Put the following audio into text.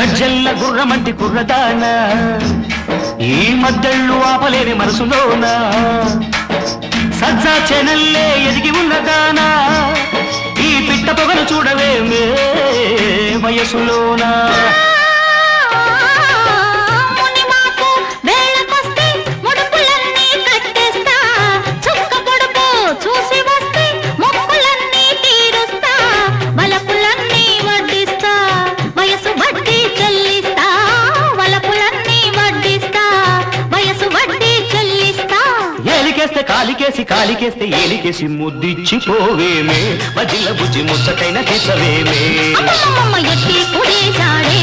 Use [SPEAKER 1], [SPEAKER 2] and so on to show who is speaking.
[SPEAKER 1] గజ్జెల్ల గుర్రమంటి కుర్రదాన ఈ మద్దెళ్ళు ఆపలేని మనసులోన సజ్జా చెనల్లే ఎదిగి ఉన్నదానా ఈ పిట్ట పొగను చూడవేమే వయసులోనా కాలికేసి కాలికేస్తే ఏలికేసి ముద్దిచ్చిపోవేమే మజిల బుజ్జి ముచ్చటైన తీసవేమే
[SPEAKER 2] ఎట్టి కుడేశాడే